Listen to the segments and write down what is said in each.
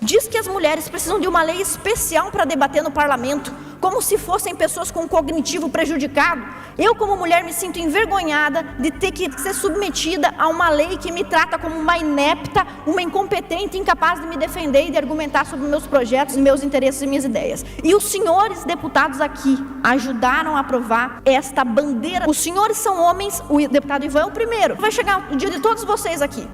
diz que as mulheres precisam de uma lei especial para debater no parlamento, como se fossem pessoas com cognitivo prejudicado. Eu, como mulher, me sinto envergonhada de ter que ser submetida a uma lei que me trata como uma inepta, uma incompetente, incapaz de me defender e de argumentar sobre meus projetos, meus interesses e minhas ideias. E os senhores deputados aqui ajudaram a aprovar esta bandeira. Os senhores são homens, o deputado Ivan é o primeiro. Vai chegar o dia de todos vocês aqui.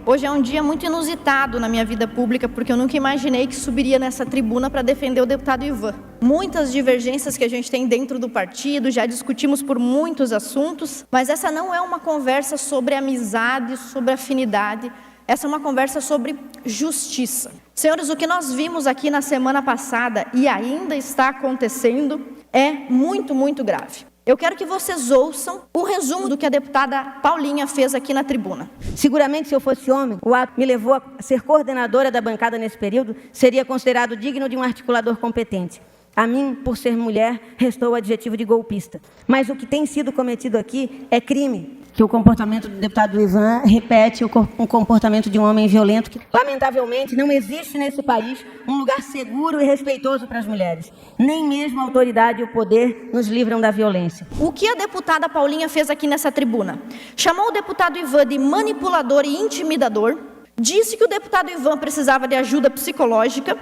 Hoje é um dia muito inusitado na minha vida pública, porque eu nunca imaginei que subiria nessa tribuna para defender o deputado Ivan. Muitas divergências que a gente tem dentro do partido, já discutimos por muitos assuntos, mas essa não é uma conversa sobre amizade, sobre afinidade, essa é uma conversa sobre justiça. Senhores, o que nós vimos aqui na semana passada e ainda está acontecendo é muito, muito grave. Eu quero que vocês ouçam o resumo do que a deputada Paulinha fez aqui na tribuna. Seguramente, se eu fosse homem, o ato me levou a ser coordenadora da bancada nesse período, seria considerado digno de um articulador competente. A mim, por ser mulher, restou o adjetivo de golpista. Mas o que tem sido cometido aqui é crime. Que o comportamento do deputado Ivan repete o comportamento de um homem violento que, lamentavelmente, não existe nesse país um lugar seguro e respeitoso para as mulheres. Nem mesmo a autoridade e o poder nos livram da violência. O que a deputada Paulinha fez aqui nessa tribuna? Chamou o deputado Ivan de manipulador e intimidador, disse que o deputado Ivan precisava de ajuda psicológica,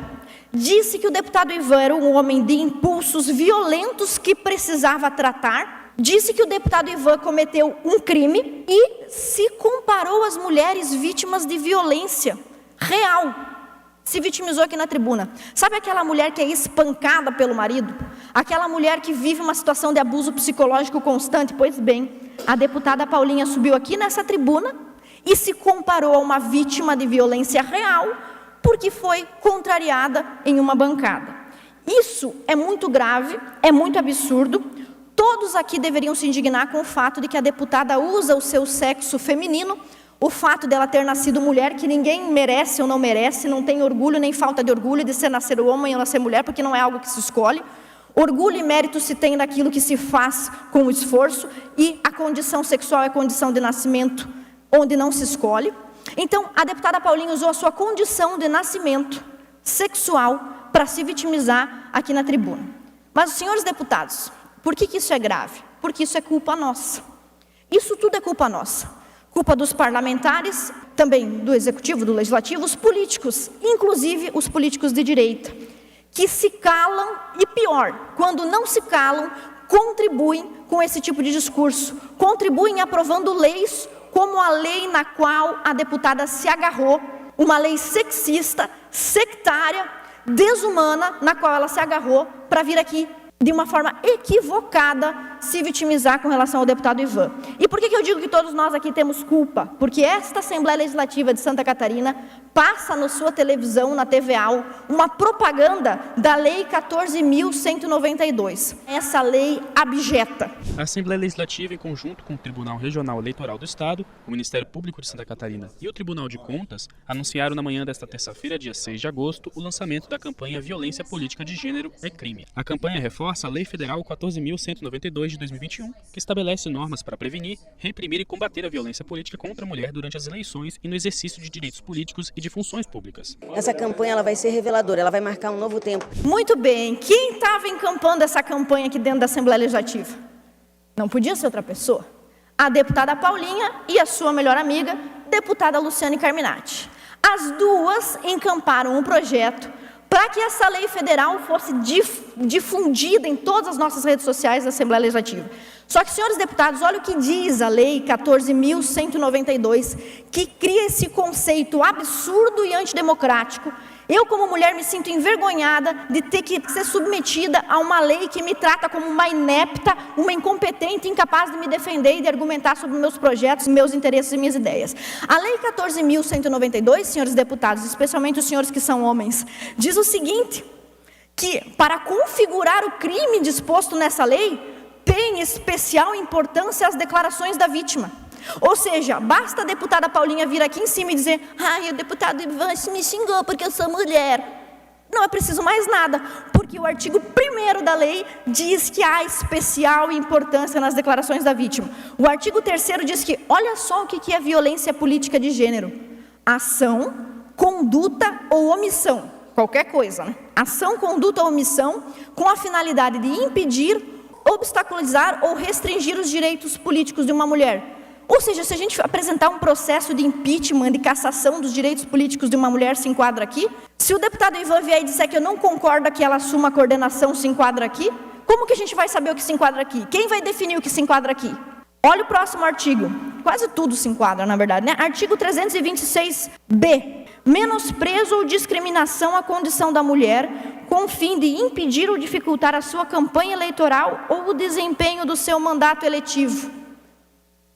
disse que o deputado Ivan era um homem de impulsos violentos que precisava tratar, disse que o deputado Ivan cometeu um crime e se comparou às mulheres vítimas de violência real. Se vitimizou aqui na tribuna. Sabe aquela mulher que é espancada pelo marido? Aquela mulher que vive uma situação de abuso psicológico constante? Pois bem, a deputada Paulinha subiu aqui nessa tribuna e se comparou a uma vítima de violência real porque foi contrariada em uma bancada. Isso é muito grave, é muito absurdo. Todos aqui deveriam se indignar com o fato de que a deputada usa o seu sexo feminino, o fato dela ter nascido mulher, que ninguém merece ou não merece, não tem orgulho nem falta de orgulho de ser nascer homem ou nascer mulher, porque não é algo que se escolhe. Orgulho e mérito se tem naquilo que se faz com o esforço, e a condição sexual é condição de nascimento, onde não se escolhe. Então, a deputada Paulinha usou a sua condição de nascimento sexual para se vitimizar aqui na tribuna. Mas, senhores deputados, por que isso é grave? Porque isso é culpa nossa. Isso tudo é culpa nossa. Culpa dos parlamentares, também do executivo, do legislativo, os políticos, inclusive os políticos de direita, que se calam e, pior, quando não se calam, contribuem com esse tipo de discurso, contribuem aprovando leis como a lei na qual a deputada se agarrou, uma lei sexista, sectária, desumana, na qual ela se agarrou para vir aqui de uma forma equivocada se vitimizar com relação ao deputado Ivan. E por que eu digo que todos nós aqui temos culpa? Porque esta Assembleia Legislativa de Santa Catarina passa na sua televisão, na TVA, uma propaganda da Lei 14.192. Essa lei abjeta. A Assembleia Legislativa, em conjunto com o Tribunal Regional Eleitoral do Estado, o Ministério Público de Santa Catarina e o Tribunal de Contas, anunciaram na manhã desta terça-feira, dia 6 de agosto, o lançamento da campanha Violência Política de Gênero é Crime. A campanha reforça a Lei Federal 14.192 de 2021, que estabelece normas para prevenir, reprimir e combater a violência política contra a mulher durante as eleições e no exercício de direitos políticos e de funções públicas. Essa campanha ela vai ser reveladora, ela vai marcar um novo tempo. Muito bem, quem estava encampando essa campanha aqui dentro da Assembleia Legislativa? Não podia ser outra pessoa. A deputada Paulinha e a sua melhor amiga, deputada Luciane Carminati. As duas encamparam um projeto para que essa lei federal fosse difundida em todas as nossas redes sociais da Assembleia Legislativa. Só que, senhores deputados, olha o que diz a Lei 14.192, que cria esse conceito absurdo e antidemocrático. Eu, como mulher, me sinto envergonhada de ter que ser submetida a uma lei que me trata como uma inepta, uma incompetente, incapaz de me defender e de argumentar sobre meus projetos, meus interesses e minhas ideias. A Lei 14.192, senhores deputados, especialmente os senhores que são homens, diz o seguinte, que para configurar o crime disposto nessa lei, tem especial importância as declarações da vítima. Ou seja, basta a deputada Paulinha vir aqui em cima e dizer: ai, o deputado Ivan me xingou porque eu sou mulher. Não é preciso mais nada, porque que o artigo 1º da lei diz que há especial importância nas declarações da vítima. O artigo 3º diz que, olha só o que é violência política de gênero. Ação, conduta ou omissão, qualquer coisa, né? Ação, conduta ou omissão com a finalidade de impedir, obstaculizar ou restringir os direitos políticos de uma mulher. Ou seja, se a gente apresentar um processo de impeachment, de cassação dos direitos políticos de uma mulher, se enquadra aqui? Se o deputado Ivan vier e disser que eu não concordo que ela assuma a coordenação, se enquadra aqui? Como que a gente vai saber o que se enquadra aqui? Quem vai definir o que se enquadra aqui? Olha o próximo artigo. Quase tudo se enquadra, na verdade, né? Artigo 326b. Menosprezo ou discriminação à condição da mulher com o fim de impedir ou dificultar a sua campanha eleitoral ou o desempenho do seu mandato eletivo.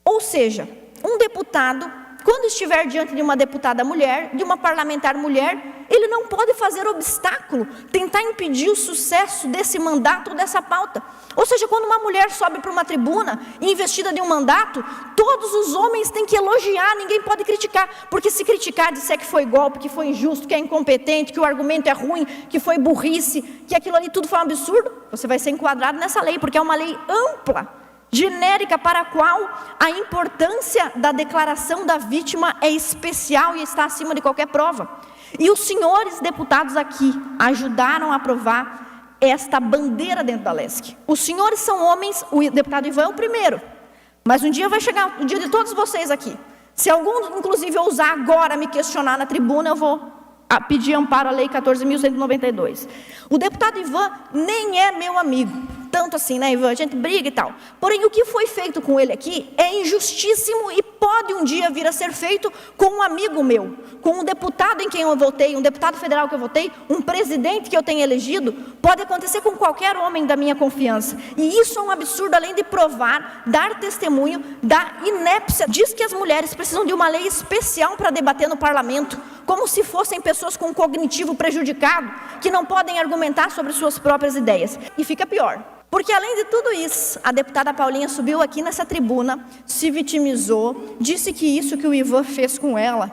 Ou seja, um deputado, quando estiver diante de uma deputada mulher, de uma parlamentar mulher, ele não pode fazer obstáculo, tentar impedir o sucesso desse mandato ou dessa pauta. Ou seja, quando uma mulher sobe para uma tribuna, investida de um mandato, todos os homens têm que elogiar, ninguém pode criticar. Porque se criticar, disser que foi golpe, que foi injusto, que é incompetente, que o argumento é ruim, que foi burrice, que aquilo ali tudo foi um absurdo, você vai ser enquadrado nessa lei, porque é uma lei ampla, genérica, para a qual a importância da declaração da vítima é especial e está acima de qualquer prova. E os senhores deputados aqui ajudaram a aprovar esta bandeira dentro da LESC. Os senhores são homens, o deputado Ivan é o primeiro, mas um dia vai chegar o dia de todos vocês aqui. Se algum, inclusive, ousar agora me questionar na tribuna, eu vou pedir amparo à Lei 14.192. O deputado Ivan nem é meu amigo, tanto assim, né, Ivan? A gente briga e tal. Porém, o que foi feito com ele aqui é injustíssimo e pode um dia vir a ser feito com um amigo meu, com um deputado em quem eu votei, um deputado federal que eu votei, um presidente que eu tenho elegido. Pode acontecer com qualquer homem da minha confiança. E isso é um absurdo, além de provar, dar testemunho da inépcia. Diz que as mulheres precisam de uma lei especial para debater no parlamento, como se fossem pessoas com cognitivo prejudicado, que não podem argumentar sobre suas próprias ideias. E fica pior, porque além de tudo isso, a deputada Paulinha subiu aqui nessa tribuna, se vitimizou, disse que isso que o Ivan fez com ela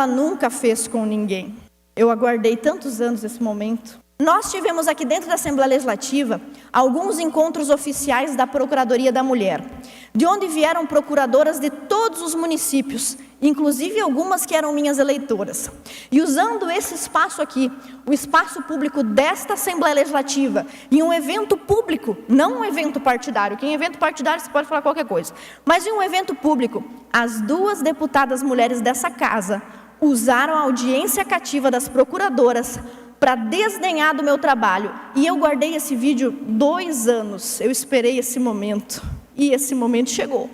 nunca fez com ninguém. Eu aguardei tantos anos esse momento. Nós tivemos aqui dentro da Assembleia Legislativa alguns encontros oficiais da Procuradoria da Mulher, de onde vieram procuradoras de todos os municípios, inclusive algumas que eram minhas eleitoras. E usando esse espaço aqui, o espaço público desta Assembleia Legislativa, em um evento público, não um evento partidário, que em evento partidário você pode falar qualquer coisa, mas em um evento público, as duas deputadas mulheres dessa casa usaram a audiência cativa das procuradoras para desdenhar do meu trabalho. E eu guardei esse vídeo 2 anos, eu esperei esse momento, e esse momento chegou.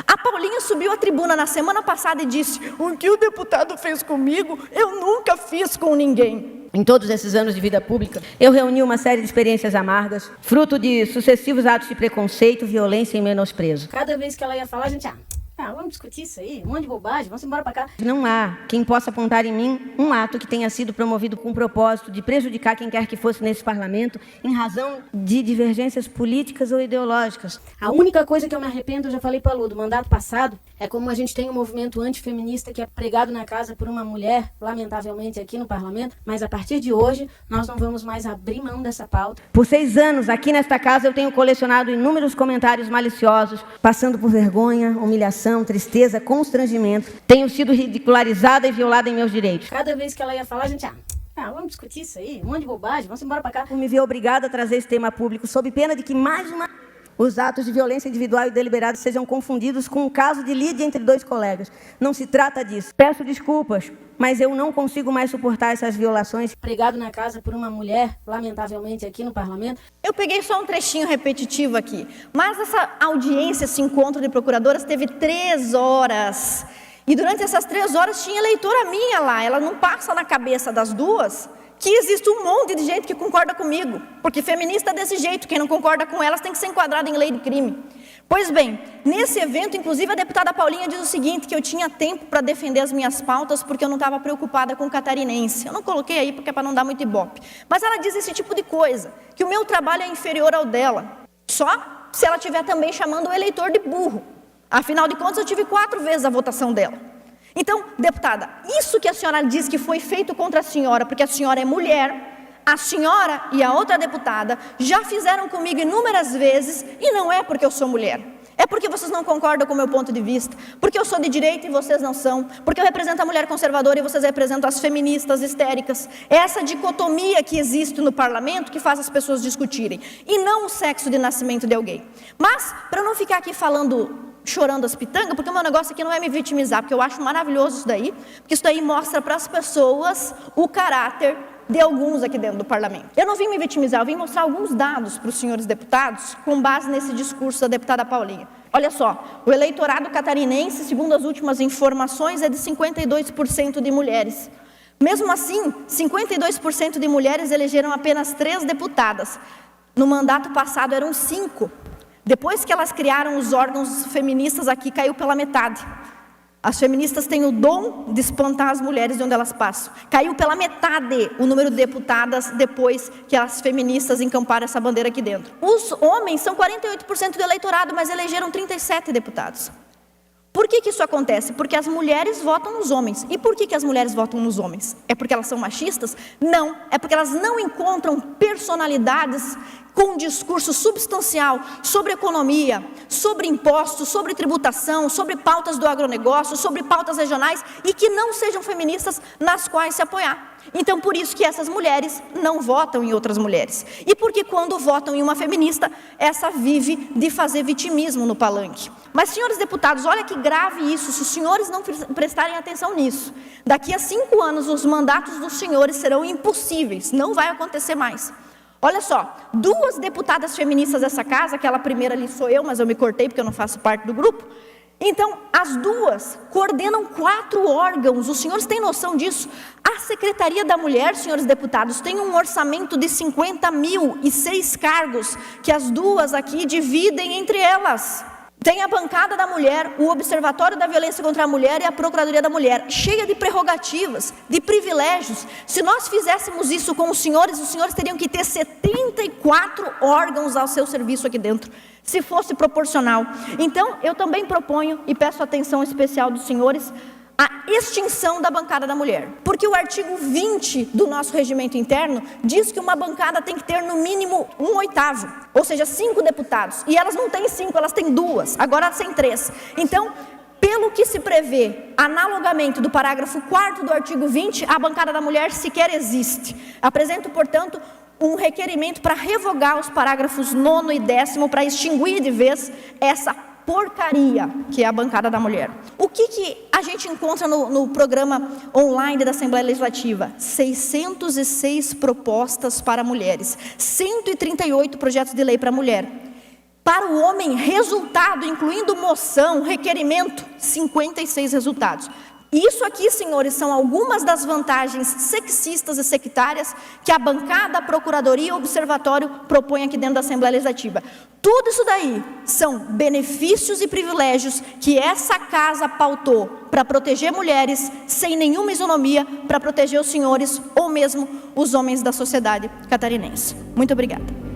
A Paulinha subiu à tribuna na semana passada e disse: o que o deputado fez comigo, eu nunca fiz com ninguém. Em todos esses anos de vida pública, eu reuni uma série de experiências amargas, fruto de sucessivos atos de preconceito, violência e menosprezo. Cada vez que ela ia falar, a gente... vamos discutir isso aí, um monte de bobagem, vamos embora para cá. Não há quem possa apontar em mim um ato que tenha sido promovido com o propósito de prejudicar quem quer que fosse nesse parlamento em razão de divergências políticas ou ideológicas. A única coisa que eu me arrependo, eu já falei para a Lu, do mandato passado, é como a gente tem um movimento antifeminista que é pregado na casa por uma mulher, lamentavelmente aqui no parlamento, mas a partir de hoje nós não vamos mais abrir mão dessa pauta. Por 6 anos, aqui nesta casa, eu tenho colecionado inúmeros comentários maliciosos, passando por vergonha, humilhação, tristeza, constrangimento. Tenho sido ridicularizada e violada em meus direitos. Cada vez que ela ia falar, a gente... vamos discutir isso aí, um monte de bobagem, vamos embora para cá. Eu me vi obrigada a trazer esse tema público, sob pena de que, mais uma os atos de violência individual e deliberada sejam confundidos com um caso de lide entre 2 colegas. Não se trata disso. Peço desculpas, mas eu não consigo mais suportar essas violações. Pregado na casa por uma mulher, lamentavelmente aqui no parlamento. Eu peguei só um trechinho repetitivo aqui, mas essa audiência, esse encontro de procuradoras teve 3 horas. E durante essas 3 horas tinha eleitora minha lá. Ela não passa na cabeça das duas que existe um monte de gente que concorda comigo, porque feminista é desse jeito, quem não concorda com elas tem que ser enquadrado em lei de crime. Pois bem, nesse evento, inclusive, a deputada Paulinha diz o seguinte, que eu tinha tempo para defender as minhas pautas, porque eu não estava preocupada com o catarinense. Eu não coloquei aí, porque é para não dar muito ibope. Mas ela diz esse tipo de coisa, que o meu trabalho é inferior ao dela, só se ela estiver também chamando o eleitor de burro. Afinal de contas, eu tive 4 vezes a votação dela. Então, deputada, isso que a senhora diz que foi feito contra a senhora, porque a senhora é mulher, A senhora e a outra deputada já fizeram comigo inúmeras vezes, e não é porque eu sou mulher. É porque vocês não concordam com o meu ponto de vista, porque eu sou de direita e vocês não são, porque eu represento a mulher conservadora e vocês representam as feministas histéricas. É essa dicotomia que existe no parlamento que faz as pessoas discutirem, e não o sexo de nascimento de alguém. Mas, para não ficar aqui chorando as pitangas, porque o meu negócio aqui não é me vitimizar, porque eu acho maravilhoso isso daí, porque isso daí mostra para as pessoas o caráter de alguns aqui dentro do parlamento. Eu não vim me vitimizar, eu vim mostrar alguns dados para os senhores deputados, com base nesse discurso da deputada Paulinha. Olha só, o eleitorado catarinense, segundo as últimas informações, é de 52% de mulheres. Mesmo assim, 52% de mulheres elegeram apenas 3 deputadas. No mandato passado eram 5. Depois que elas criaram os órgãos feministas aqui, caiu pela metade. As feministas têm o dom de espantar as mulheres de onde elas passam. Caiu pela metade o número de deputadas depois que as feministas encamparam essa bandeira aqui dentro. Os homens são 48% do eleitorado, mas elegeram 37 deputados. Por que isso acontece? Porque as mulheres votam nos homens. E por que as mulheres votam nos homens? É porque elas são machistas? Não, é porque elas não encontram personalidades com um discurso substancial sobre economia, sobre impostos, sobre tributação, sobre pautas do agronegócio, sobre pautas regionais, e que não sejam feministas nas quais se apoiar. Então, por isso que essas mulheres não votam em outras mulheres. E porque quando votam em uma feminista, essa vive de fazer vitimismo no palanque. Mas, senhores deputados, olha que grave isso, se os senhores não prestarem atenção nisso. Daqui a 5 anos, os mandatos dos senhores serão impossíveis, não vai acontecer mais. Olha só, 2 deputadas feministas dessa casa, aquela primeira ali sou eu, mas eu me cortei porque eu não faço parte do grupo. Então, as 2 coordenam 4 órgãos, os senhores têm noção disso? A Secretaria da Mulher, senhores deputados, tem um orçamento de 50 mil e 6 cargos, que as 2 aqui dividem entre elas. Tem a bancada da mulher, o Observatório da Violência contra a Mulher e a Procuradoria da Mulher, cheia de prerrogativas, de privilégios. Se nós fizéssemos isso com os senhores teriam que ter 74 órgãos ao seu serviço aqui dentro, se fosse proporcional. Então, eu também proponho e peço atenção especial dos senhores, a extinção da bancada da mulher. Porque o artigo 20 do nosso regimento interno diz que uma bancada tem que ter no mínimo 1/8, ou seja, 5 deputados. E elas não têm 5, elas têm 2, agora elas têm 3. Então, pelo que se prevê, analogamente do parágrafo 4º do artigo 20, a bancada da mulher sequer existe. Apresento, portanto, um requerimento para revogar os parágrafos 9º e 10º, para extinguir de vez essa porcaria que é a bancada da mulher. O que a gente encontra no programa online da Assembleia Legislativa? 606 propostas para mulheres, 138 projetos de lei para mulher. Para o homem, resultado, incluindo moção, requerimento, 56 resultados. Isso aqui, senhores, são algumas das vantagens sexistas e sectárias que a bancada, a Procuradoria e o Observatório propõem aqui dentro da Assembleia Legislativa. Tudo isso daí são benefícios e privilégios que essa casa pautou para proteger mulheres sem nenhuma isonomia, para proteger os senhores ou mesmo os homens da sociedade catarinense. Muito obrigada.